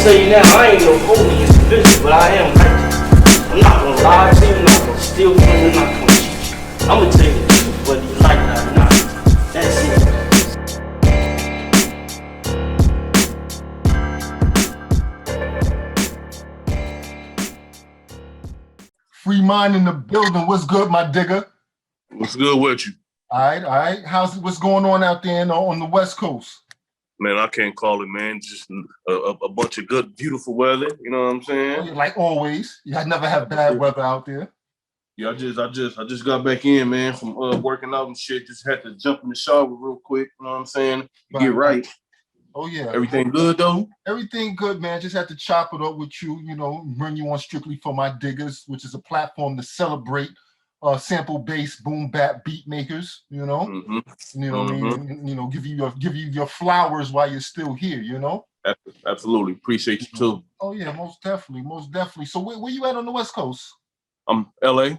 tell you now, I ain't no holy individual, but I am righteous. I'm not gonna lie to you, I'm not gonna steal from you, I'm not gonna cheat you. I'm gonna tell you the truth, whether you like that or not. That's it. Free mind in the building. What's good, my digger? What's good with you? All right. What's going on out there on the West Coast? Man, I can't call it, man. Just a bunch of good, beautiful weather. You know what I'm saying? Oh, yeah, like always, you never have bad weather out there. Yeah, I just got back in, man, from working out and shit. Just had to jump in the shower real quick. You know what I'm saying? Get right. Oh yeah. Everything good though? Everything good, man. Just had to chop it up with you. You know, bring you on Strictly for My Diggers, which is a platform to celebrate sample-based boom bap beat makers. You know, you know, what I mean, you know, give you your flowers while you're still here. You know. Absolutely, appreciate you too. Oh yeah, most definitely. So where you at on the West Coast? I'm L.A.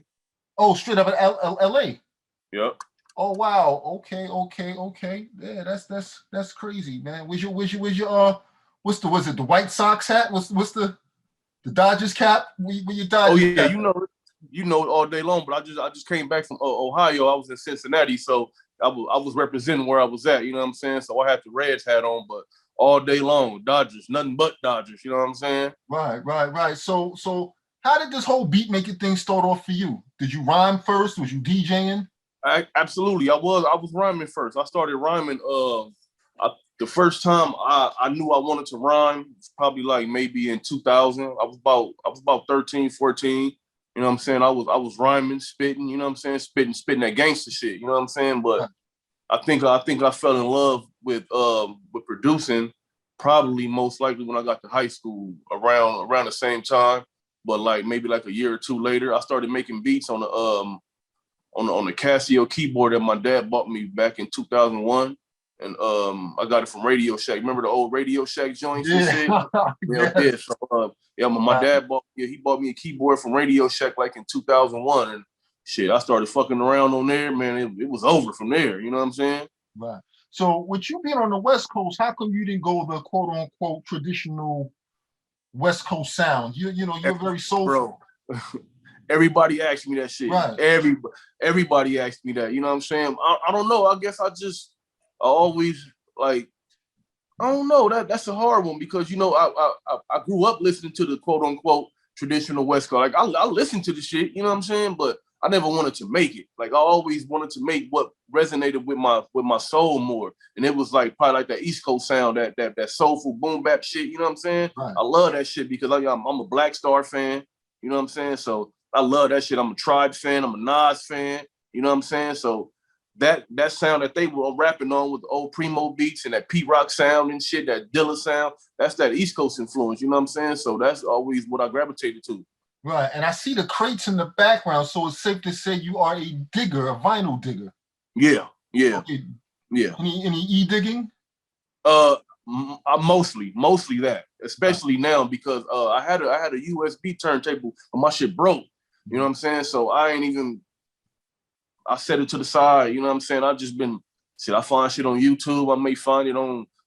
Oh, straight up at L.A. Yep. Oh wow. Okay. Yeah, that's crazy, man. Where's your what's the White Sox hat? What's the Dodgers cap? Where your Dodgers? Oh yeah, cap? you know it all day long. But I just came back from Ohio. I was in Cincinnati, so I was representing where I was at. You know what I'm saying? So I had the Reds hat on, but all day long, Dodgers, nothing but Dodgers. You know what I'm saying? Right. So how did this whole beat making thing start off for you? Did you rhyme first? Was you DJing? Absolutely. I was rhyming first. I started rhyming. The first time I knew I wanted to rhyme was probably like maybe in 2000. I was about 13, 14. You know what I'm saying? I was rhyming, spitting. You know what I'm saying? Spitting that gangster shit. You know what I'm saying? But I think I fell in love with producing probably most likely when I got to high school around the same time. But like maybe like a year or two later, I started making beats on the Casio keyboard that my dad bought me back in 2001. And I got it from Radio Shack. Remember the old Radio Shack joints and shit? Yeah. So my dad bought me a keyboard from Radio Shack like in 2001. And shit, I started fucking around on there, man. It was over from there. You know what I'm saying? Right. So with you being on the West Coast, how come you didn't go the quote unquote traditional West Coast sound? You know, you're very soulful. Bro. Everybody asked me that shit. Right. Everybody asked me that. You know what I'm saying? I don't know. I guess I always like, I don't know. That's a hard one because, you know, I grew up listening to the quote unquote traditional West Coast. Like I listened to the shit, you know what I'm saying? But I never wanted to make it. Like I always wanted to make what resonated with my soul more. And it was like probably like that East Coast sound, that soulful boom bap shit, you know what I'm saying? Right. I love that shit because I'm a Black Star fan, you know what I'm saying? So I love that shit. I'm a Tribe fan. I'm a Nas fan. You know what I'm saying? So that sound that they were rapping on with the old Primo beats and that Pete Rock sound and shit, that Dilla sound, that's that East Coast influence. You know what I'm saying? So that's always what I gravitated to. Right. And I see the crates in the background. So it's safe to say you are a digger, a vinyl digger. Yeah. Okay. Yeah. Any e-digging? Mostly that, especially now because I had a USB turntable, but my shit broke. You know what I'm saying? So I set it to the side. You know what I'm saying? I find shit on YouTube. I may find it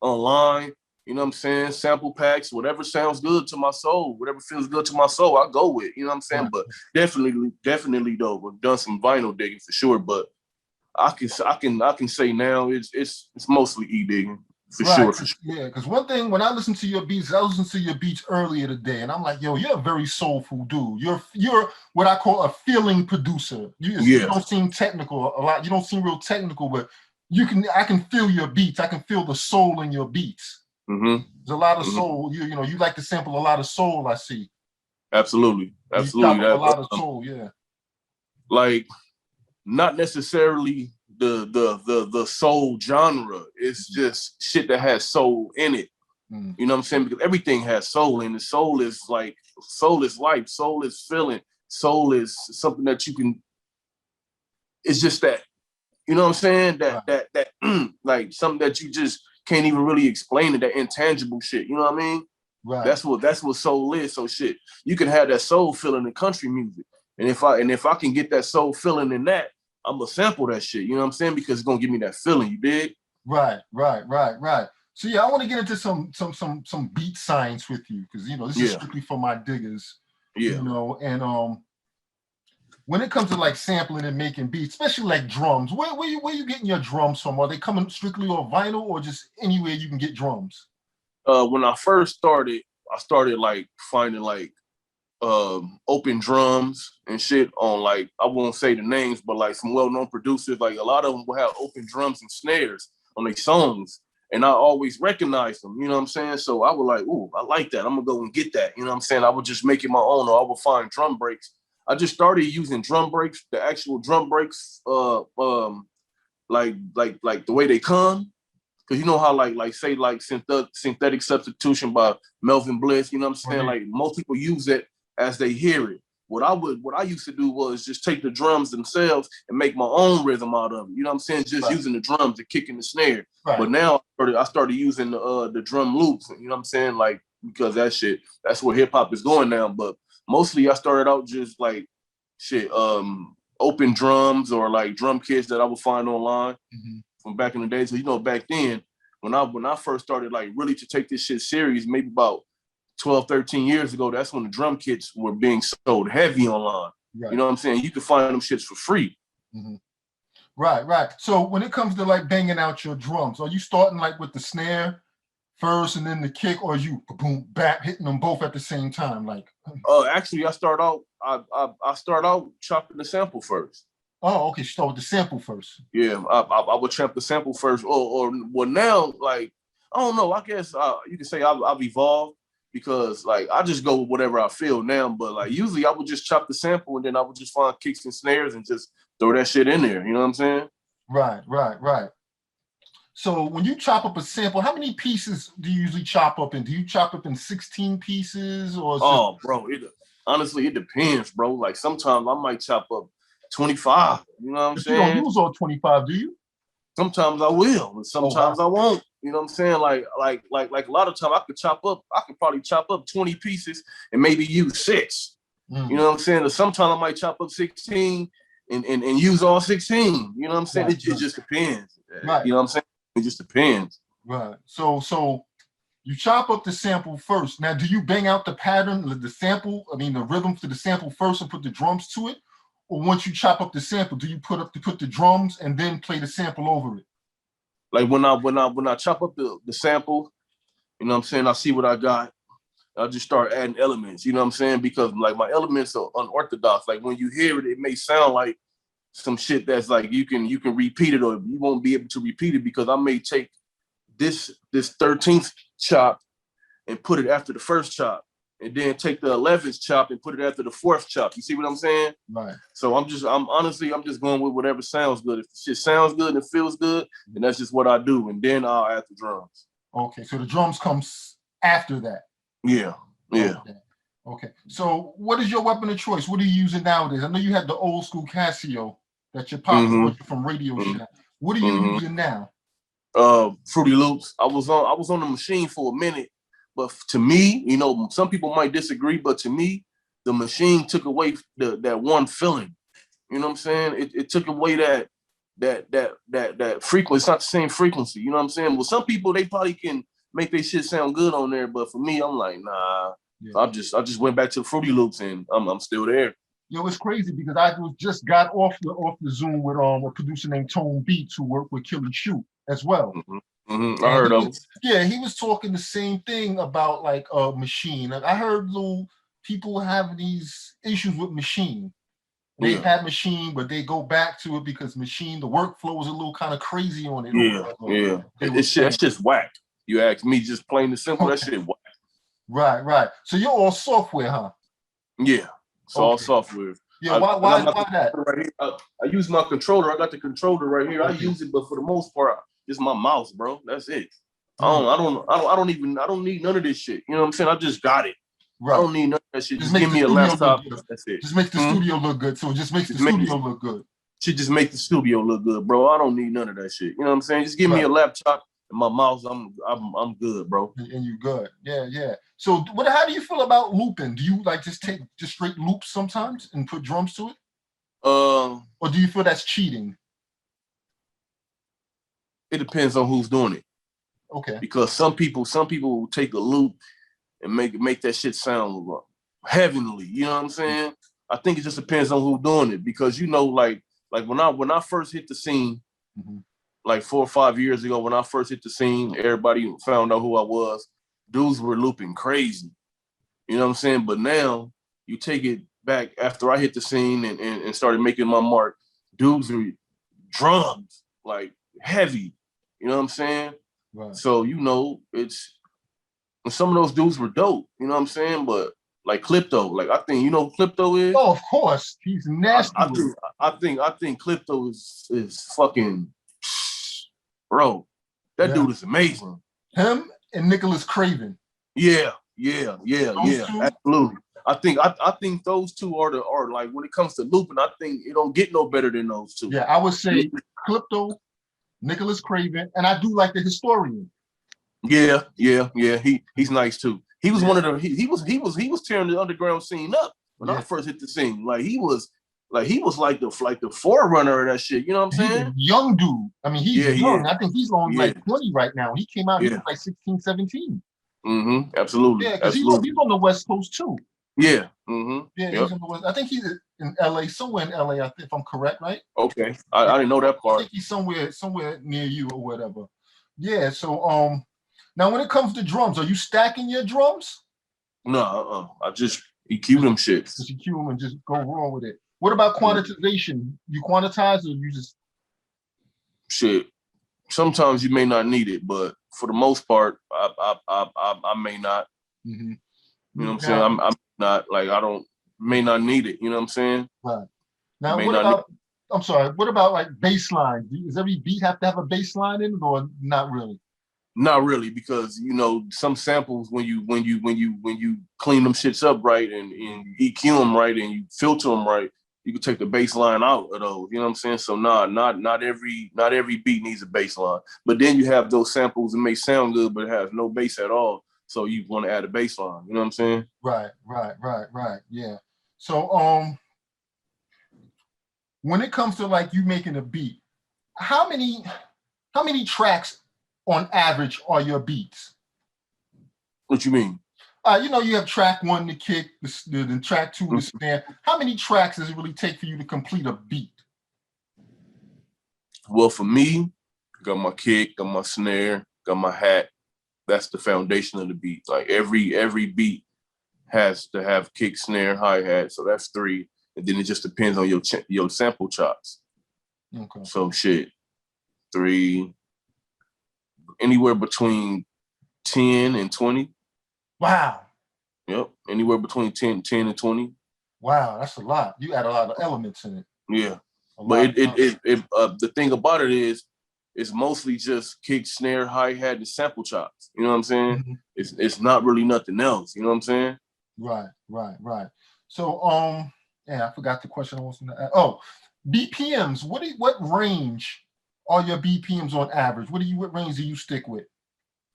online. You know what I'm saying? Sample packs, whatever sounds good to my soul, whatever feels good to my soul, I go with. You know what I'm saying? But definitely though, I've done some vinyl digging for sure. But I can say now it's mostly e-digging. For sure. Yeah, because one thing when I listen to your beats, I listened to your beats earlier today, and I'm like, yo, you're a very soulful dude. You're what I call a feeling producer. You don't seem technical a lot. You don't seem real technical, but I can feel your beats. I can feel the soul in your beats. Mm-hmm. There's a lot of soul. You know, you like to sample a lot of soul. I see. Absolutely. A lot of soul. Yeah. Like, not necessarily the soul genre. It's just shit that has soul in it. You know what I'm saying? Because everything has soul in it. Soul is life, soul is feeling, soul is something that you can, it's just that, you know what I'm saying? That like something that you just can't even really explain it, that intangible shit. You know what I mean? Right. That's what soul is. So shit, you can have that soul feeling in country music. And if I can get that soul feeling in that, I'm gonna sample that shit. You know what I'm saying? Because it's gonna give me that feeling. You dig? Right. So yeah, I want to get into some beat science with you because this is strictly for my diggers. Yeah. And when it comes to like sampling and making beats, especially like drums, where you getting your drums from? Are they coming strictly on vinyl or just anywhere you can get drums? When I first started, I started like finding like open drums and shit on like, I won't say the names, but like some well-known producers, like a lot of them will have open drums and snares on their songs. And I always recognize them, you know what I'm saying? So I was like, ooh, I like that. I'm gonna go and get that. You know what I'm saying? I would just make it my own, or I would find drum breaks. I just started using drum breaks, the actual drum breaks, like the way they come. Cause you know how like say like synthetic substitution by Melvin Bliss, you know what I'm saying? Like most people use it as they hear it. What I used to do was just take the drums themselves and make my own rhythm out of them. You know what I'm saying? Just using the drums to kick in the snare. But now I started using the drum loops. You know what I'm saying? Like, because that's where hip hop is going now. But mostly I started out just like open drums or like drum kits that I would find online from back in the day. So back then when I first started like really to take this shit serious, maybe about 12, 13 years ago, that's when the drum kits were being sold heavy online. You know what I'm saying? You could find them shits for free. Right. So when it comes to like banging out your drums, are you starting like with the snare first and then the kick, or are you boom bap hitting them both at the same time? Like, actually, I start out chopping the sample first. Oh, okay. Start with the sample first. Yeah, I would chop the sample first, or well now like I don't know. I guess you could say I've evolved because like I just go with whatever I feel now. But like usually I would just chop the sample and then I would just find kicks and snares and just throw that shit in there. You know what I'm saying? Right. So when you chop up a sample, how many pieces do you usually chop up in? Do you chop up in 16 pieces or? Bro, honestly it depends, bro. Like sometimes I might chop up 25. You know what I'm saying? You don't use all 25, do you? Sometimes I will, and sometimes I won't. You know what I'm saying? Like a lot of time I could probably chop up 20 pieces and maybe use 6. You know what I'm saying? Or sometimes I might chop up 16 and use all 16. You know what I'm saying? It just depends. Right. You know what I'm saying? It just depends. Right. So you chop up the sample first. Now, do you bang out the pattern, the rhythm to the sample first and put the drums to it? Or once you chop up the sample, do you put the drums and then play the sample over it? Like when I chop up the sample, you know what I'm saying? I see what I got. I just start adding elements, you know what I'm saying? Because like my elements are unorthodox. Like when you hear it, it may sound like some shit that's like you can repeat it, or you won't be able to repeat it because I may take this 13th chop and put it after the first chop, and then take the 11th chop and put it after the 4th chop. You see what I'm saying? Right. So I'm just going with whatever sounds good. If the shit sounds good and it feels good, then that's just what I do, and then I'll add the drums. Okay, so the drums comes after that. Yeah. Okay. So what is your weapon of choice? What are you using nowadays? I know you had the old school Casio that your pop brought you from Radio Shack. What are you using now? Fruity Loops. I was on the machine for a minute, but to me, some people might disagree, but to me, the machine took away that one feeling. You know what I'm saying? It took away that frequency. It's not the same frequency. You know what I'm saying? Well, some people, they probably can make their shit sound good on there, but for me, I'm like, nah. Yeah. I just went back to the Fruity Loops and I'm still there. Yo, it's crazy because I just got off the Zoom with a producer named Tone Beats who worked with Killy Shoot as well. I heard of him. Yeah, he was talking the same thing about like a machine. I heard little people have these issues with machine. They had machine, but they go back to it because machine, the workflow is a little kind of crazy on it. Yeah. That's just whack. You ask me, just plain and simple, that shit whack. Right. So you're all software, huh? Yeah, it's all software. Yeah, why that? Right here. I use my controller. I got the controller right here. I use it, but for the most part, it's my mouse, bro. That's it. I don't need none of this shit. You know what I'm saying? I just got it. Right. I don't need none of that shit. Just give me a laptop. That's it. Just make the studio look good. So it just makes the studio look good. Should just make the studio look good, bro. I don't need none of that shit. You know what I'm saying? Just give me a laptop and my mouse. I'm good, bro. And you good. Yeah. So how do you feel about looping? Do you like just take straight loops sometimes and put drums to it? Or do you feel that's cheating? It depends on who's doing it. Okay. Because some people will take a loop and make that shit sound heavenly. You know what I'm saying? I think it just depends on who's doing it, because like when I first hit the scene, like 4 or 5 years ago, when I first hit the scene, everybody found out who I was. Dudes were looping crazy. You know what I'm saying? But now you take it back after I hit the scene and started making my mark. Dudes are drums, like heavy. You know what I'm saying? Right. So, it's some of those dudes were dope. You know what I'm saying? But like Clipto, like I think who Clipto is. Oh, of course, he's nasty. I think Clipto is fucking bro. That dude is amazing. Him and Nicholas Craven. Yeah. Absolutely. I think those two are like, when it comes to looping, I think it don't get no better than those two. Yeah, I would say Clipto, Nicholas Craven, and I do like the Historian. Yeah. He's nice too. He was one of the he was tearing the underground scene up when I first hit the scene. Like he was like the forerunner of that shit. You know what I'm saying? He's a young dude. I mean, he's young. I think he's only like 20 right now. He came out, he was like 16, 17. Absolutely. Yeah, because he's on the West Coast too. Yeah. Yeah, he's on the West. I think he's in LA, somewhere in LA, if I'm correct, right? Okay. I didn't know that part. I think he's somewhere near you or whatever. Yeah, so now when it comes to drums, are you stacking your drums? No, I just EQ them shits. Just EQ them and just go raw with it. What about quantization? You quantize, or you just shit? Sometimes you may not need it, but for the most part, I may not. You know what I'm saying? I'm not, like, may not need it. You know what I'm saying? Right. Now, what about? I'm sorry. What about like bass line? Does every beat have to have a bass line in it, or not really? Not really, because some samples, when you clean them shits up right and EQ them right and you filter them right, you can take the bass line out of those. You know what I'm saying? So not every beat needs a bass line. But then you have those samples that may sound good but it has no bass at all. So you want to add a bass line. You know what I'm saying? Right. Yeah. So when it comes to like you making a beat, how many tracks on average are your beats? What you mean? You have track 1, the kick, then track 2, the snare. How many tracks does it really take for you to complete a beat? Well, for me, got my kick, got my snare, got my hat. That's the foundation of the beat. Like every beat has to have kick, snare, hi-hat. So that's 3. And then it just depends on your sample chops. Okay. So shit, 3, anywhere between 10 and 20. Wow. Yep, anywhere between 10 and 20. Wow, that's a lot. You add a lot of elements in it. Yeah, but the thing about it is, it's mostly just kick, snare, hi-hat, and sample chops. You know what I'm saying? It's not really nothing else. You know what I'm saying? Right. So I forgot the question I was going to ask. Oh, BPMs. What range are your BPMs on average? What range do you stick with?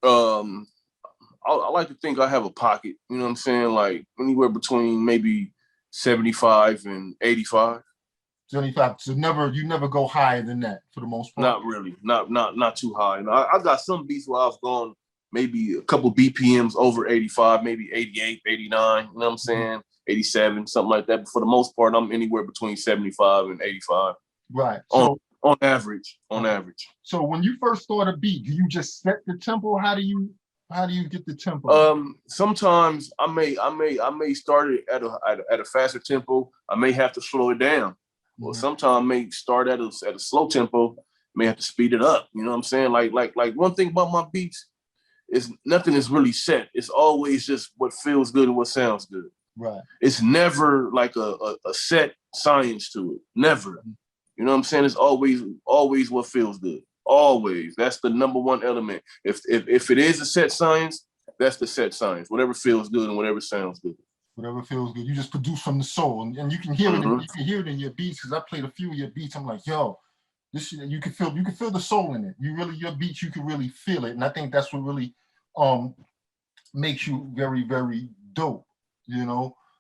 I like to think I have a pocket. You know what I'm saying? Like anywhere between maybe 75 and 85. 75. So you never go higher than that for the most part. Not really. Not too high. I got some beats where I've gone maybe a couple BPMs over 85, maybe 88, 89. You know what I'm saying? 87, something like that. But for the most part, I'm anywhere between 75 and 85. Right. So on average. So when you first start a beat, do you just set the tempo? How do you get the tempo? Sometimes I may start it at a faster tempo. I may have to slow it down. Well, sometimes I may start at a slow tempo. May have to speed it up. You know what I'm saying? Like one thing about my beats is nothing is really set. It's always just what feels good and what sounds good. Right. It's never like a set science to it. Never. You know what I'm saying? It's always what feels good. Always. That's the number one element. If it is a set science, that's the set science. Whatever feels good and whatever sounds good. Whatever feels good. You just produce from the soul, and you can hear it. You can hear it in your beats, because I played a few of your beats. I'm like, yo, this shit, you can feel the soul in it. Your beats, you can really feel it, and I think that's what really makes you very, very dope.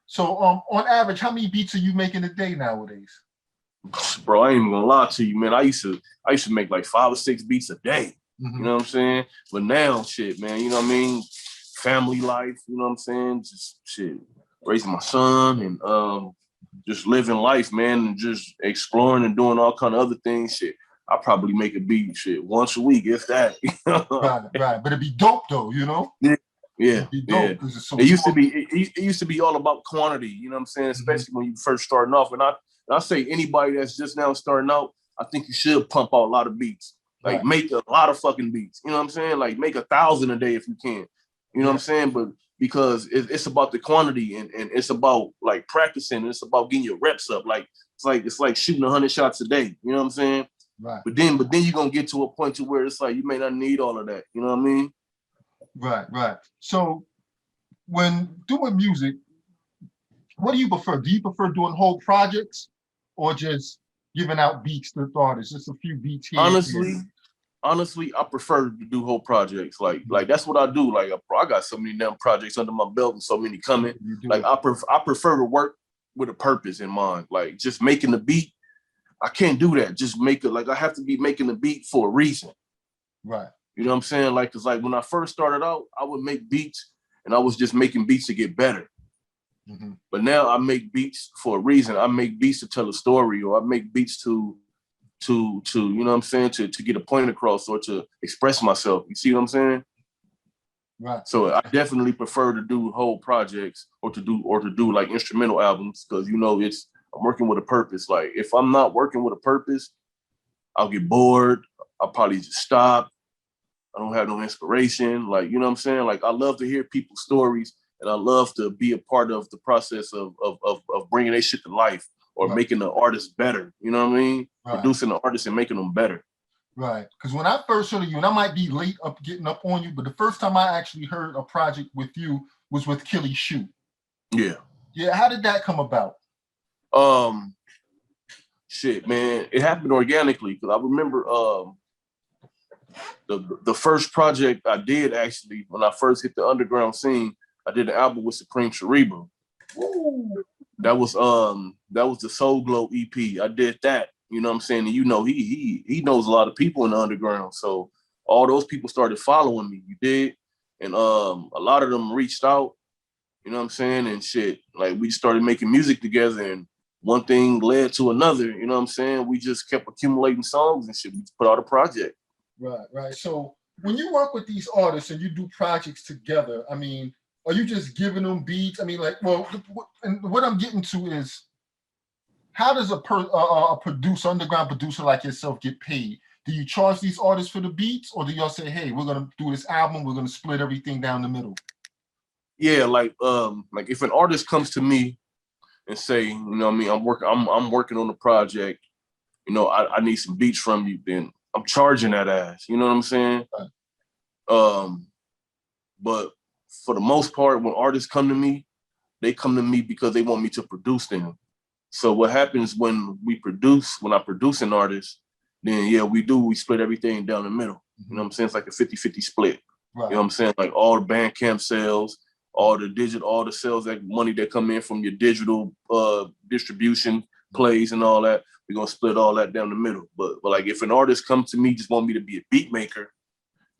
So on average, how many beats are you making a day nowadays? Bro, I ain't even gonna lie to you, man. I used to make like 5 or 6 beats a day. You know what I'm saying? But now, shit, man, you know what I mean? Family life, you know what I'm saying? Just shit, raising my son and just living life, man, and just exploring and doing all kind of other things. Shit, I probably make a beat shit once a week, if that. Right. But it'd be dope though, you know? Yeah. It'd be dope because it's so It used to be all about quantity, you know what I'm saying? Especially when you first starting off. And I say anybody that's just now starting out, I think you should pump out a lot of beats. Like make a lot of fucking beats. You know what I'm saying? Like make 1,000 a day if you can. You know what I'm saying? But because it's about the quantity and it's about like practicing, and it's about getting your reps up. Like it's like shooting 100 shots a day. You know what I'm saying? Right. But then you're gonna get to a point to where it's like you may not need all of that. You know what I mean? Right. So when doing music, what do you prefer? Do you prefer doing whole projects or just giving out beats to artists? Just a few beats here. Honestly, I prefer to do whole projects. Like that's what I do. Like I got so many damn projects under my belt and so many coming. Like I prefer to work with a purpose in mind. Like just making the beat, I can't do that. Just make it like I have to be making the beat for a reason. Right. You know what I'm saying? Like, cause like when I first started out, I would make beats and I was just making beats to get better. But now I make beats for a reason. I make beats to tell a story, or I make beats to you know what I'm saying, to get a point across or to express myself. You see what I'm saying? Right. So I definitely prefer to do whole projects or to do like instrumental albums, because you know I'm working with a purpose. Like if I'm not working with a purpose, I'll get bored. I'll probably just stop. I don't have no inspiration. Like, you know what I'm saying? Like I love to hear people's stories, and I love to be a part of the process of bringing their shit to life or making the artist better. You know what I mean? Producing the artist and making them better. Right. Because when I first heard of you, and I might be late up getting up on you, but the first time I actually heard a project with you was with Killy Shoot. Yeah. Yeah. How did that come about? Shit, man, it happened organically, because I remember the first project I did, actually, when I first hit the underground scene, I did an album with Supreme Cerebral. That was the Soul Glow EP. I did that. You know what I'm saying? And you know, he knows a lot of people in the underground. So all those people started following me. You did. And a lot of them reached out, you know what I'm saying? And shit, like we started making music together, and one thing led to another, you know what I'm saying? We just kept accumulating songs and shit. We put out a project. Right. So when you work with these artists and you do projects together, I mean, are you just giving them beats? I mean, like, well, and what I'm getting to is, how does a producer, underground producer like yourself, get paid? Do you charge these artists for the beats, or do y'all say, hey, we're gonna do this album, we're gonna split everything down the middle? Yeah, like if an artist comes to me and say, you know what I mean, I'm working on the project, you know, I need some beats from you, then I'm charging that ass. You know what I'm saying? Right. But for the most part, when artists come to me, they come to me because they want me to produce them. So what happens when I produce an artist, then yeah, we split everything down the middle. You know what I'm saying? It's like a 50-50 split. Right. You know what I'm saying? Like all the Bandcamp sales, all the sales, that money that come in from your digital distribution plays and all that, we're gonna split all that down the middle. But like if an artist comes to me, just want me to be a beat maker,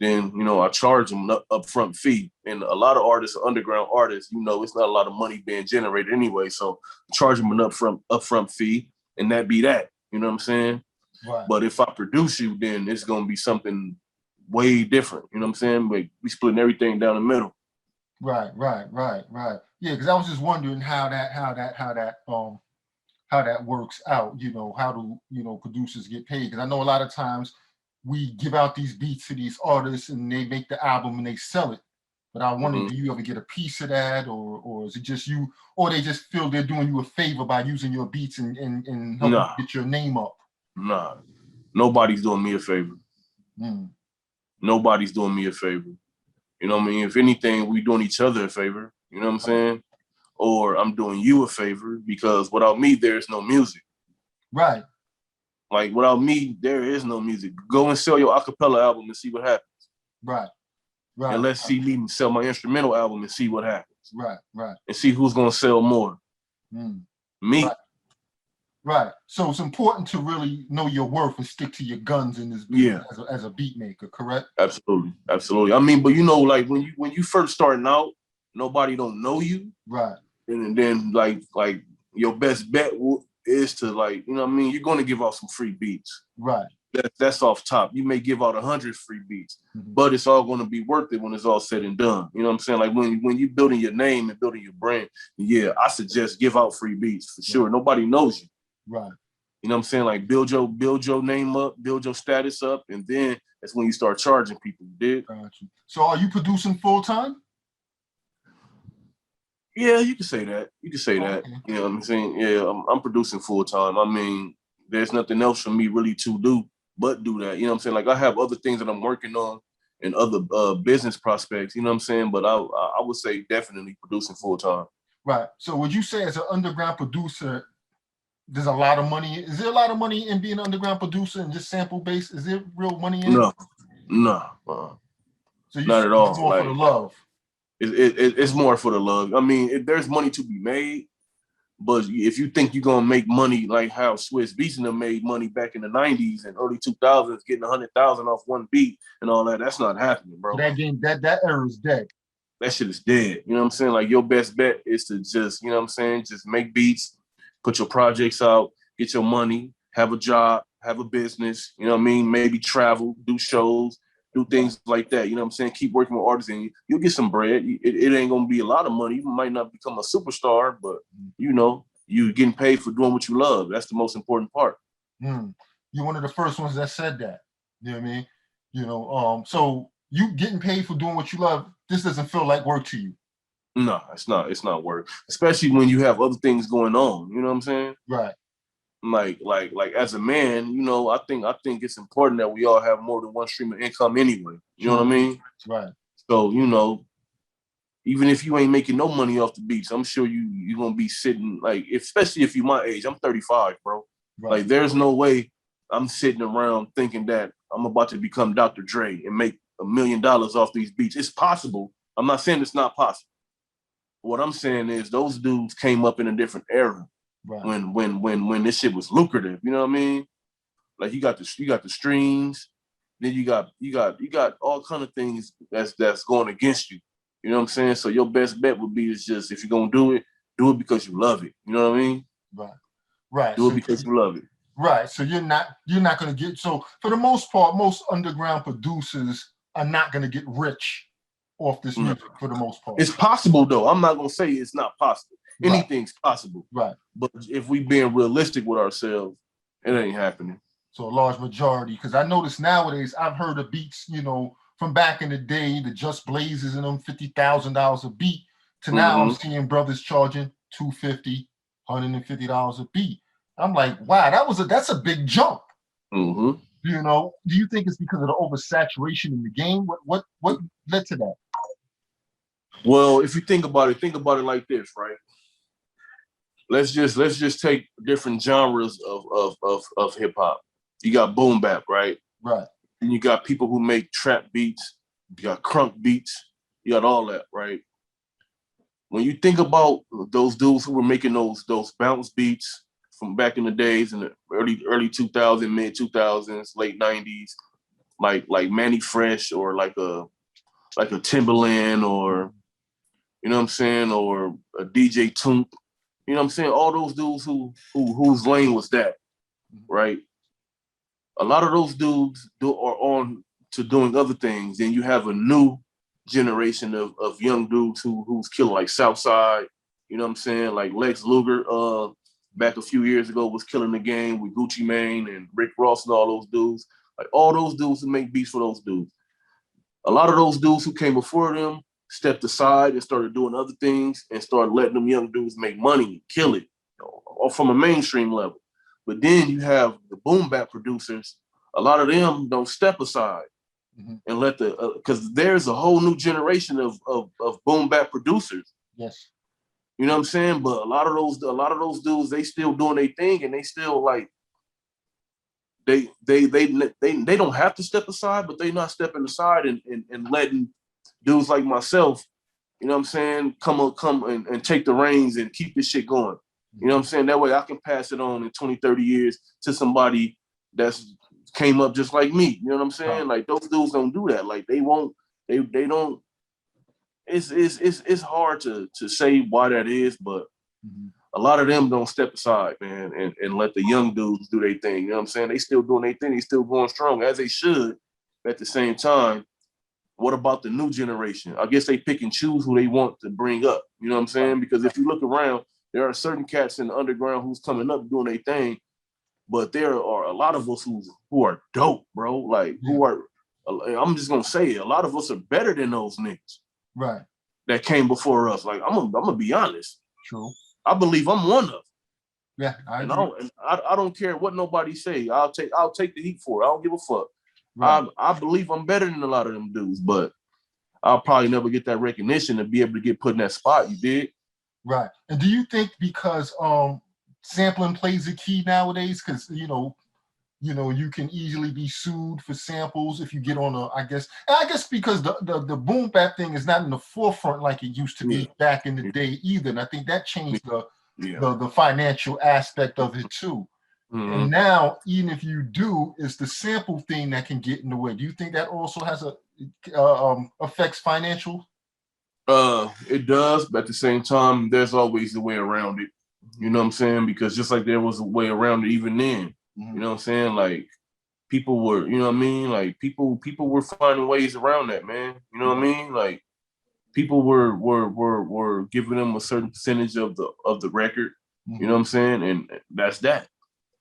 then, you know, I charge them an upfront fee. And a lot of artists, underground artists, you know, it's not a lot of money being generated anyway. So charge them an upfront fee, and that be that. You know what I'm saying? Right. But if I produce you, then it's gonna be something way different. You know what I'm saying? Like we splitting everything down the middle. Right. Yeah, because I was just wondering how that works out. You know, how do, you know, producers get paid? Because I know a lot of times we give out these beats to these artists and they make the album and they sell it. But I wonder, do you ever get a piece of that, or is it just you, or they just feel they're doing you a favor by using your beats and helping you get your name up? Nah, nobody's doing me a favor. Nobody's doing me a favor. You know what I mean? If anything, we doing each other a favor. You know what I'm saying? Or I'm doing you a favor, because without me, there's no music. Right. Like without me, there is no music. Go and sell your acapella album and see what happens. Right. And let's see me sell my instrumental album and see what happens. Right. And see who's gonna sell more. Me. Right. So it's important to really know your worth and stick to your guns in this business as a beat maker, correct? Absolutely. Absolutely. I mean, but you know, like when you first starting out, nobody don't know you. Right. And then like your best bet is to, like, you know what I mean? You're going to give out some free beats. Right. That's off top. You may give out 100 free beats, but it's all going to be worth it when it's all said and done. You know what I'm saying? Like when you building your name and building your brand, I suggest give out free beats for sure. Nobody knows you. Right. You know what I'm saying? Like build your name up, build your status up, and then that's when you start charging people. You dig? Gotcha. So are you producing full time? Yeah, you can say that. You can say that. You know what I'm saying? Yeah, I'm producing full time. I mean, there's nothing else for me really to do but do that. You know what I'm saying? Like I have other things that I'm working on and other business prospects. You know what I'm saying? But I would say definitely producing full time. Right. So would you say as an underground producer, there's a lot of money? Is there a lot of money in being an underground producer and just sample based? Is there real money in it? No. So you not at all. It's more like, for the love. It's more for the love. I mean, there's money to be made, but if you think you're gonna make money like how Swiss Beats and them made money back in the '90s and early 2000s, getting 100,000 off one beat and all that, that's not happening, bro. So that era is dead. That shit is dead. You know what I'm saying? Like your best bet is to just, you know what I'm saying, just make beats, put your projects out, get your money, have a job, have a business. You know what I mean? Maybe travel, do shows, do things like that. You know what I'm saying? Keep working with artists and you'll get some bread. It ain't going to be a lot of money. You might not become a superstar, but, you know, you getting paid for doing what you love. That's the most important part. You're one of the first ones that said that. You know what I mean? You know, so you getting paid for doing what you love, this doesn't feel like work to you. No, it's not. It's not work, especially when you have other things going on. You know what I'm saying? Right. Like as a man, you know, I think it's important that we all have more than one stream of income anyway. You know what I mean? Right. So, you know, even if you ain't making no money off the beats, I'm sure you're gonna be sitting, like, especially if you're my age. I'm 35, bro. Right. Like there's no way I'm sitting around thinking that I'm about to become Dr. Dre and make $1 million off these beats. It's possible. I'm not saying it's not possible. What I'm saying is those dudes came up in a different era. Right. When this shit was lucrative, you know what I mean? Like you got the streams, then you got all kind of things that's going against you. You know what I'm saying? So your best bet would be is just, if you're gonna do it because you love it. You know what I mean? Right. Right. Do it because you love it. Right. So you're not gonna get, so for the most part, most underground producers are not gonna get rich off this music for the most part. It's possible though. I'm not gonna say it's not possible. Anything's possible. Right. But if we being realistic with ourselves, it ain't happening. So a large majority, because I notice nowadays, I've heard of beats, you know, from back in the day, the Just Blazes and them $50,000 a beat, to now I'm seeing brothers charging $250, $150 a beat. I'm like, wow, that's a big jump. You know, do you think it's because of the oversaturation in the game? What led to that? Well, if you think about it like this, right? Let's just take different genres of hip hop. You got boom bap, right? Right. And you got people who make trap beats. You got crunk beats. You got all that, right? When you think about those dudes who were making those bounce beats from back in the days in the early 2000s, mid 2000s, late 90s, like Manny Fresh or like a Timberland, or, you know what I'm saying, or a DJ Toomp. You know what I'm saying? All those dudes whose lane was that, right? A lot of those dudes are on to doing other things. Then you have a new generation of young dudes who's killing, like Southside. You know what I'm saying? Like Lex Luger, back a few years ago, was killing the game with Gucci Mane and Rick Ross and all those dudes. Like all those dudes who make beats for those dudes. A lot of those dudes who came before them stepped aside and started doing other things and started letting them young dudes make money and kill it, you know, or from a mainstream level. But then you have the boom bap producers. A lot of them don't step aside and let because there's a whole new generation of boom bap producers. Yes. You know what I'm saying? But a lot of those dudes, they still doing their thing, and they still like they don't have to step aside, but they not stepping aside and letting dudes like myself, you know what I'm saying, come and take the reins and keep this shit going. You know what I'm saying? That way I can pass it on in 20, 30 years to somebody that's came up just like me. You know what I'm saying? Like those dudes don't do that. Like they won't, they don't, it's hard to say why that is, but a lot of them don't step aside, man, and let the young dudes do their thing. You know what I'm saying? They still doing their thing. They still going strong as they should. At the same time, what about the new generation? I guess they pick and choose who they want to bring up. You know what I'm saying? Because if you look around, there are certain cats in the underground who's coming up doing their thing, but there are a lot of us who are dope, bro. Like who are, I'm just gonna say it, a lot of us are better than those niggas. Right. That came before us. Like I'm gonna be honest. True. I believe I'm one of them. Yeah, I don't care what nobody say. I'll take the heat for it. I don't give a fuck. Right. I believe I'm better than a lot of them dudes, but I'll probably never get that recognition to be able to get put in that spot. You did? Right. And do you think because sampling plays a key nowadays? Because you can easily be sued for samples if you get on I guess because the boom bap thing is not in the forefront like it used to be back in the day either. And I think that changed the financial aspect of it too. And now, even if you do, it's the sample thing that can get in the way. Do you think that also has affects financial? It does, but at the same time, there's always a way around it. You know what I'm saying? Because just like there was a way around it even then. You know what I'm saying? Like people were, you know what I mean? Like people were finding ways around that, man. You know what I mean? Like people were giving them a certain percentage of the record. You know what I'm saying? And that's that.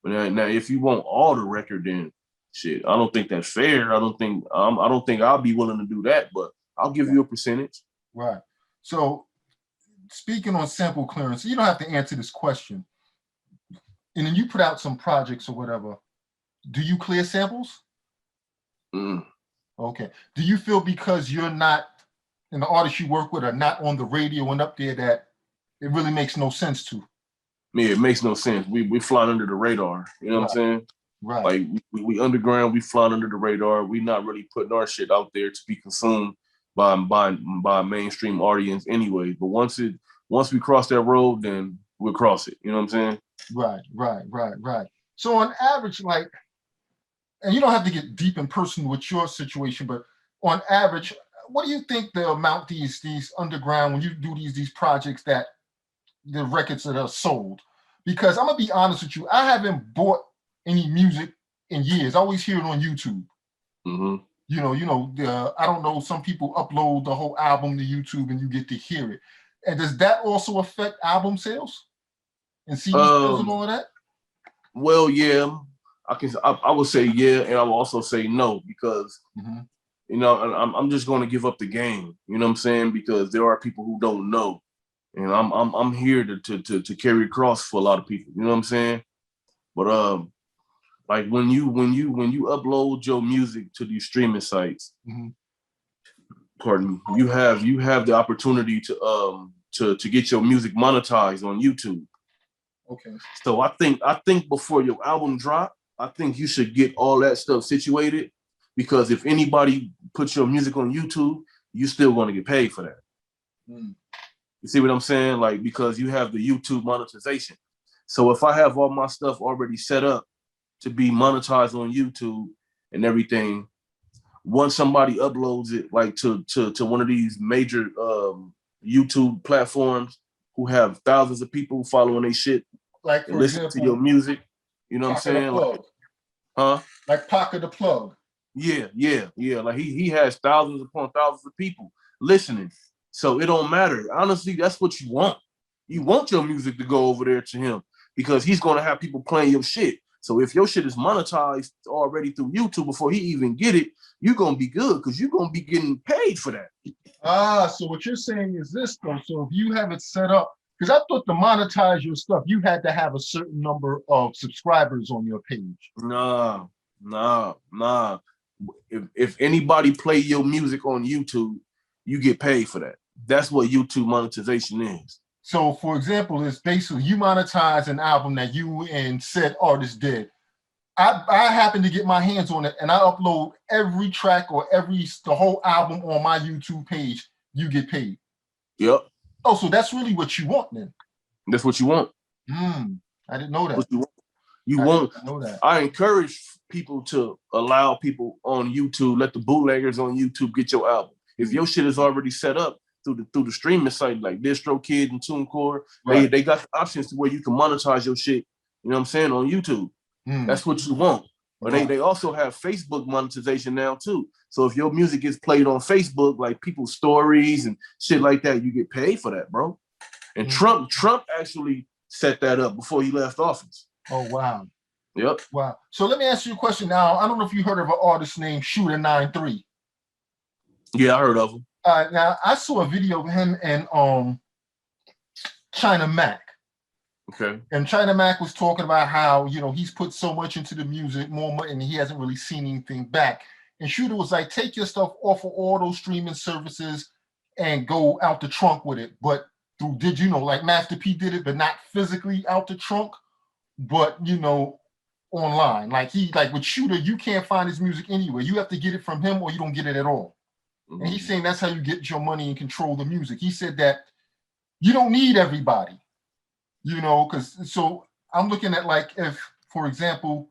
But now if you want all the record, then shit, I don't think that's fair. I don't think I'll be willing to do that, but I'll give you a percentage. Right. So speaking on sample clearance, you don't have to answer this question. And then you put out some projects or whatever. Do you clear samples? Okay. Do you feel because you're not, and the artists you work with are not on the radio and up there, that it really makes no sense to? Yeah, it makes no sense. We fly under the radar. You know what I'm saying? Right. Like we underground, we fly under the radar. We not really putting our shit out there to be consumed by a mainstream audience anyway. But once we cross that road, then we'll cross it. You know what I'm saying? Right. So on average, like, and you don't have to get deep and personal with your situation, but on average, what do you think the amount these underground, when you do these projects, that the records that are sold? Because I'm gonna be honest with you, I haven't bought any music in years. I always hear it on YouTube. I don't know, some people upload the whole album to YouTube and you get to hear it. And does that also affect album sales and CD sales and all of that? Well, yeah, I would say yeah, and I will also say no, because I'm just going to give up the game. You know what I'm saying? Because there are people who don't know, and I'm here to carry across for a lot of people. You know what I'm saying? But like when you upload your music to these streaming sites, pardon me, you have the opportunity to get your music monetized on YouTube. Okay. So I think before your album drop, I think you should get all that stuff situated, because if anybody puts your music on YouTube, you're still going to get paid for that. You see what I'm saying? Like, because you have the YouTube monetization. So if I have all my stuff already set up to be monetized on YouTube and everything, once somebody uploads it like to one of these major YouTube platforms who have thousands of people following their shit, like and listen to your music, you know what I'm saying? Like Pac the Plug. Yeah. Like he has thousands upon thousands of people listening. So it don't matter. Honestly, that's what you want. You want your music to go over there to him, because he's going to have people playing your shit. So if your shit is monetized already through YouTube before he even get it, you're going to be good, because you're going to be getting paid for that. So what you're saying is this, though. So if you have it set up, because I thought to monetize your stuff, you had to have a certain number of subscribers on your page. Nah. If anybody play your music on YouTube, you get paid for that. That's what YouTube monetization is. So, for example, it's basically you monetize an album that you and said artist did. I happen to get my hands on it and I upload every track or the whole album on my YouTube page. You get paid. Yep. Oh, so that's really what you want then? That's what you want. I didn't know that. You won't know that. I encourage people to allow people on YouTube, let the bootleggers on YouTube get your album. If your shit is already set up through the streaming site like DistroKid and TuneCore, they got the options to where you can monetize your shit, you know what I'm saying, on YouTube. That's what you want. But they also have Facebook monetization now too. So if your music gets played on Facebook, like people's stories and shit like that, you get paid for that, bro. And Trump actually set that up before he left office. Oh, wow. Yep. Wow. So let me ask you a question now. I don't know if you heard of an artist named Shooter 93. Yeah, I heard of him. Now I saw a video of him and China Mac. Okay. And China Mac was talking about how, you know, he's put so much into the music, more money, and he hasn't really seen anything back. And Shooter was like, take your stuff off of all those streaming services and go out the trunk with it. But did you know, like Master P did it, but not physically out the trunk, but, you know, online. Like with Shooter, you can't find his music anywhere. You have to get it from him or you don't get it at all. And he's saying that's how you get your money and control the music. He said that you don't need everybody. You know, so I'm looking at like if, for example,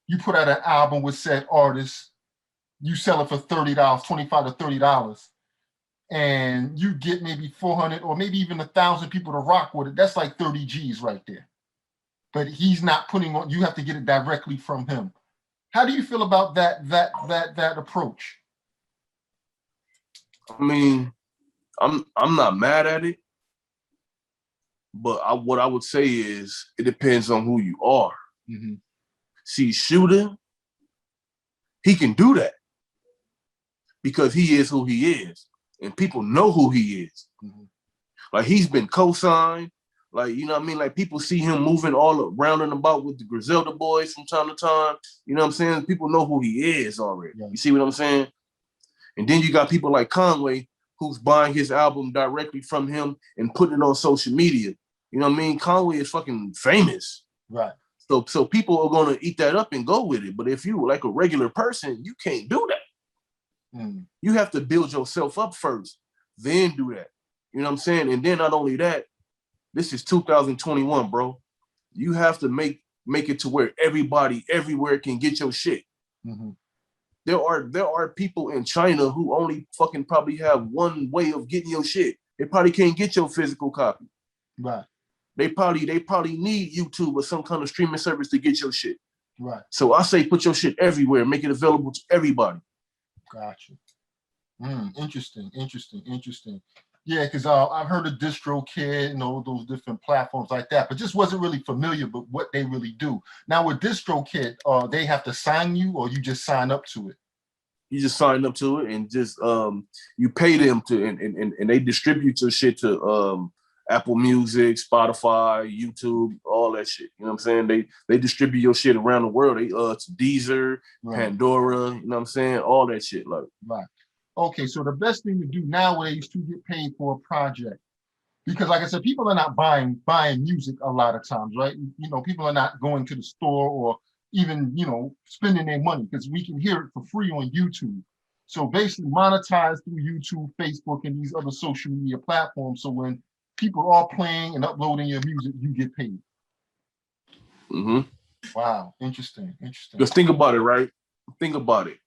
you put out an album with said artist, you sell it for $30, $25 to $30, and you get maybe 400 or maybe even 1,000 people to rock with it. That's like 30 G's right there. But he's not putting on. You have to get it directly from him. How do you feel about that approach? I mean, I'm not mad at it. But what I would say is it depends on who you are. See, Shooter, he can do that because he is who he is. And people know who he is. Like he's been co-signed. Like, you know what I mean? Like people see him moving all around and about with the Griselda boys from time to time. You know what I'm saying? People know who he is already. You see what I'm saying? And then you got people like Conway who's buying his album directly from him and putting it on social media. You know what I mean? Conway is fucking famous. Right. So people are going to eat that up and go with it. But if you were like a regular person, you can't do that. You have to build yourself up first, then do that. You know what I'm saying? And then not only that, this is 2021, bro. You have to make it to where everybody everywhere can get your shit. There are people in China who only fucking probably have one way of getting your shit. They probably can't get your physical copy. Right. They probably need YouTube or some kind of streaming service to get your shit. Right. So I say put your shit everywhere, make it available to everybody. Gotcha. Interesting. Yeah, because I've heard of DistroKid and all those different platforms like that, but just wasn't really familiar with what they really do. Now with DistroKid, they have to sign you or you just sign up to it? You just sign up to it and just you pay them to and they distribute your shit to Apple Music, Spotify, YouTube, all that shit. You know what I'm saying? They distribute your shit around the world. They to Deezer, Pandora, you know what I'm saying? All that shit. Like Okay, so the best thing to do nowadays to get paid for a project, because like I said, people are not buying music a lot of times, right? You know, people are not going to the store or even, you know, spending their money because we can hear it for free on YouTube. So basically monetize through YouTube, Facebook, and these other social media platforms. So when people are playing and uploading your music, you get paid. Wow, interesting. Because think about it, right? Think about it.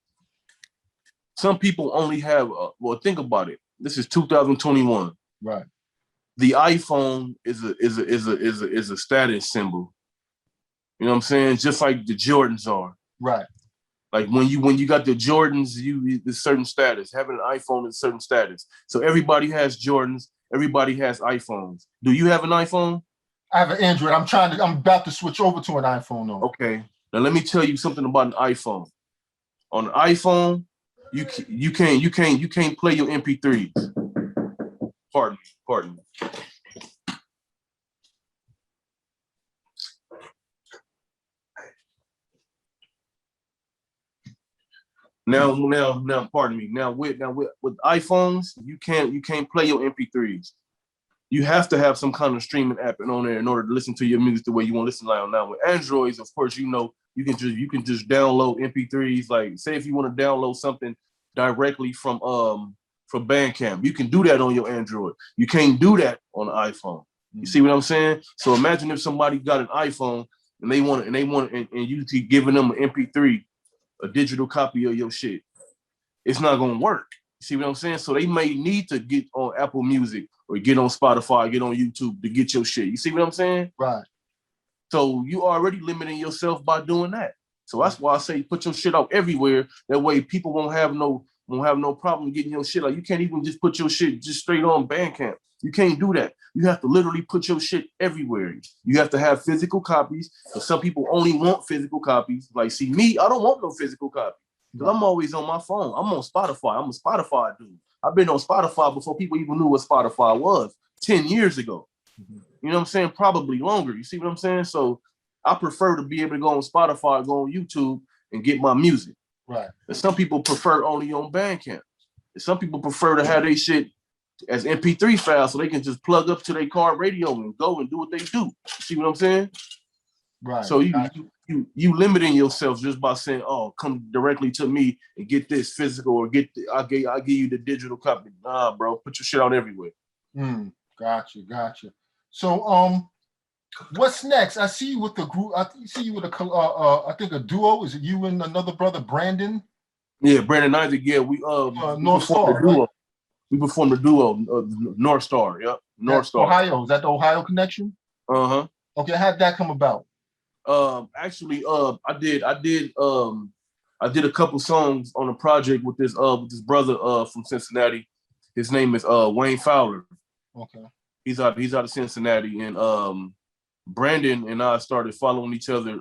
Some people only have, think about it. This is 2021. Right. The iPhone is a status symbol. You know what I'm saying? Just like the Jordans are. Right. Like when you got the Jordans, there's certain status. Having an iPhone is certain status. So everybody has Jordans. Everybody has iPhones. Do you have an iPhone? I have an Android. I'm about to switch over to an iPhone though. Okay. Now let me tell you something about an iPhone. On an iPhone, you can't play your MP3s. Pardon me. Now, pardon me. Now with iPhones, you can't play your MP3s. You have to have some kind of streaming app on there in order to listen to your music the way you want to listen. Like now with Androids, of course, you know you can just download MP3s. Like say if you want to download something directly from Bandcamp, you can do that on your Android. You can't do that on the iPhone. You see what I'm saying? So imagine if somebody got an iPhone and they want and you keep giving them an MP3, a digital copy of your shit. It's not gonna work. You see what I'm saying? So they may need to get on Apple Music or get on Spotify, get on YouTube to get your shit. You see what I'm saying? Right. So you already limiting yourself by doing that. So that's why I say put your shit out everywhere. That way people won't have no problem getting your shit out. You can't even just put your shit just straight on Bandcamp. You can't do that. You have to literally put your shit everywhere. You have to have physical copies. But some people only want physical copies. Like, see me, I don't want no physical copy. Because I'm always on my phone. I'm on Spotify. I'm a Spotify dude. I've been on Spotify before people even knew what Spotify was 10 years ago. You know what I'm saying? Probably longer. You see what I'm saying? So I prefer to be able to go on Spotify, go on YouTube, and get my music. Right. And some people prefer only on Bandcamp. And some people prefer to have their shit as MP3 files so they can just plug up to their car radio and go and do what they do. You see what I'm saying? Right. So you limiting yourself just by saying, "Oh, come directly to me and get this physical or I'll give you the digital copy." Nah, bro, put your shit out everywhere. Gotcha. So what's next? I see you with the group. I see you with I think a duo. Is it you and another brother, Brandon? Yeah, Brandon Isaac. Yeah, we North Star. Duo. Right? We performed the duo, North Star. Yep, North Star. Ohio. Is that the Ohio connection? Uh-huh. Okay, how'd that come about? Actually, I did a couple songs on a project with this brother from Cincinnati. His name is Wayne Fowler. Okay. He's out of Cincinnati, and Brandon and I started following each other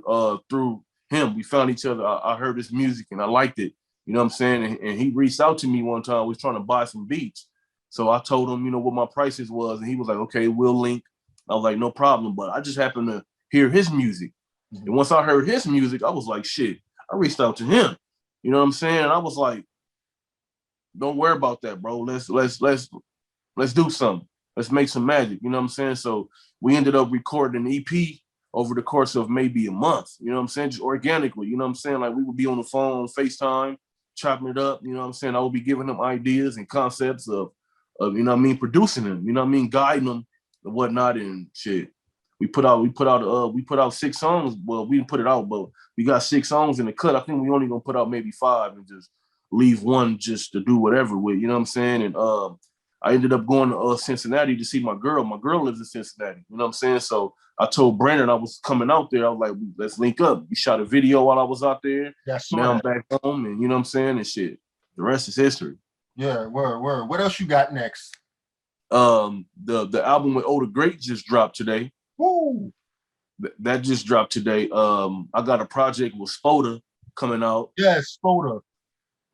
through him. We found each other. I heard his music and I liked it. You know what I'm saying? And he reached out to me one time. We was trying to buy some beats. So I told him, what my prices was, and he was like, "Okay, we'll link." I was like, "No problem." But I just happened to hear his music. And once I heard his music, I was like, shit, I reached out to him. You know what I'm saying? And I was like, don't worry about that, bro. Let's do something. Let's make some magic. You know what I'm saying? So we ended up recording an EP over the course of maybe a month. You know what I'm saying? Just organically. You know what I'm saying? Like we would be on the phone, FaceTime, chopping it up. You know what I'm saying? I would be giving them ideas and concepts of you know what I mean, producing them. You know what I mean, guiding them and whatnot and shit. We put out 6 songs. Well, we didn't put it out, but we got 6 songs in the cut. I think we only gonna put out maybe 5 and just leave one just to do whatever with. You know what I'm saying? And I ended up going to Cincinnati to see my girl. My girl lives in Cincinnati. You know what I'm saying? So I told Brandon I was coming out there. I was like, let's link up. We shot a video while I was out there. Now I'm back home, and you know what I'm saying? And shit, the rest is history. Yeah, word. What else you got next? The album with Oh the Great just dropped today. Woo! That just dropped today. I got a project with Spoda coming out. Yes, Spoda.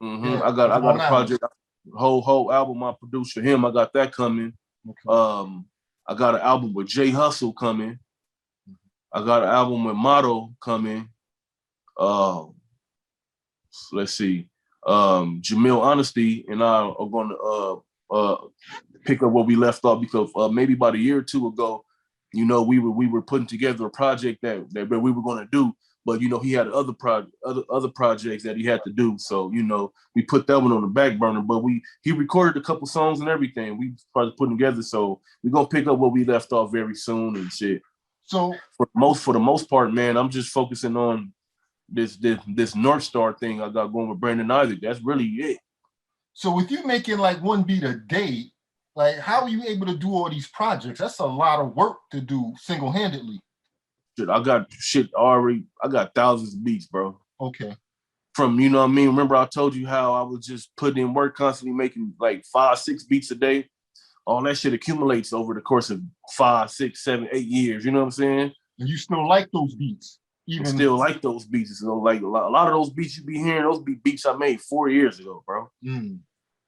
Yeah, I got a project, whole album I produced for him. I got that coming. Okay. I got an album with J Hustle coming. I got an album with Motto coming. Let's see. Jamil Honesty and I are going to pick up where we left off because maybe about a year or two ago, we were putting together a project that we were going to do, but he had other projects that he had to do. So we put that one on the back burner. But he recorded a couple songs and everything. We started putting together. So we're gonna pick up where we left off very soon and shit. So for the most part, man, I'm just focusing on this North Star thing I got going with Brandon Isaac. That's really it. So with you making like one beat a day, like how are you able to do all these projects? That's a lot of work to do single-handedly. Shit, I got thousands of beats, bro. Okay. From, you know what I mean? Remember I told you how I was just putting in work, constantly making like 5-6 beats a day? All that shit accumulates over the course of 5, 6, 7, 8 years. You know what I'm saying? And you still like those beats? Still like those beats. So like a lot of those beats you be hearing, those be beats I made 4 years ago, bro. You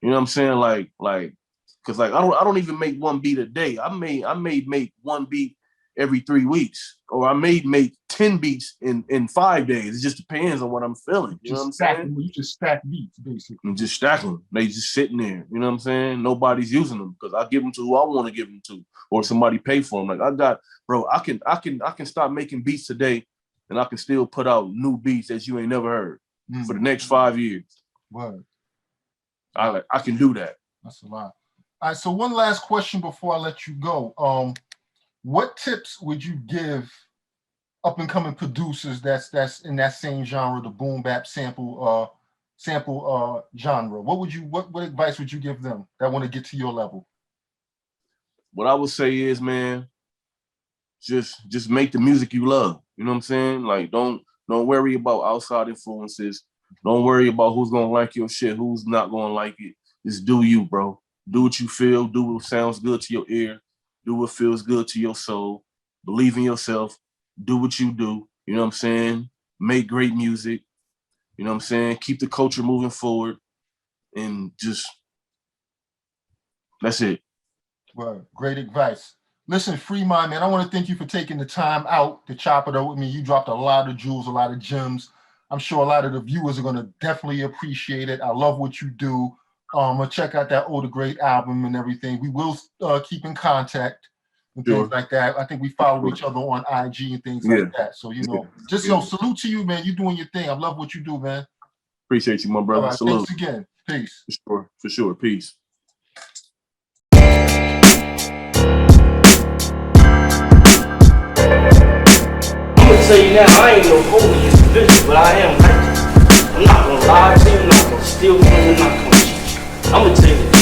know what I'm saying? Like, cause like I don't even make one beat a day. I may make one beat every 3 weeks, or I may make 10 beats in 5 days. It just depends on what I'm feeling. You know what I'm saying? You just stack beats, basically. And just stack them. They just sitting there. You know what I'm saying? Nobody's using them because I give them to who I want to give them to, or somebody pay for them. Like I can stop making beats today, and I can still put out new beats that you ain't never heard for the next 5 years. Word. I can do that. That's a lot. All right. So one last question before I let you go. what tips would you give up and coming producers that's in that same genre, the boom bap sample genre? What advice would you give them that want to get to your level? What I would say is, man, just make the music you love. You know what I'm saying? Like, don't worry about outside influences. Don't worry about who's gonna like your shit, who's not gonna like it. Just do you, bro. Do what you feel. Do what sounds good to your ear. Do what feels good to your soul. Believe in yourself. Do what you do. You know what I'm saying? Make great music. You know what I'm saying? Keep the culture moving forward, and just that's it. Well, great advice. Listen, Free Mind, man, I want to thank you for taking the time out to chop it up with me. You dropped a lot of jewels, a lot of gems. I'm sure a lot of the viewers are going to definitely appreciate it. I love what you do. I'll check out that Older Great album and everything. We will keep in contact and things like that. I think we follow each other on IG and things like that. So, salute to you, man. You're doing your thing. I love what you do, man. Appreciate you, my brother. All right, salute. Thanks again. Peace. For sure. Peace. Tell you now, I ain't no holy individual, but I am righteous. I'm not gonna lie to you, I'm not gonna steal from you, I'm not gonna cheat you. I'm gonna tell you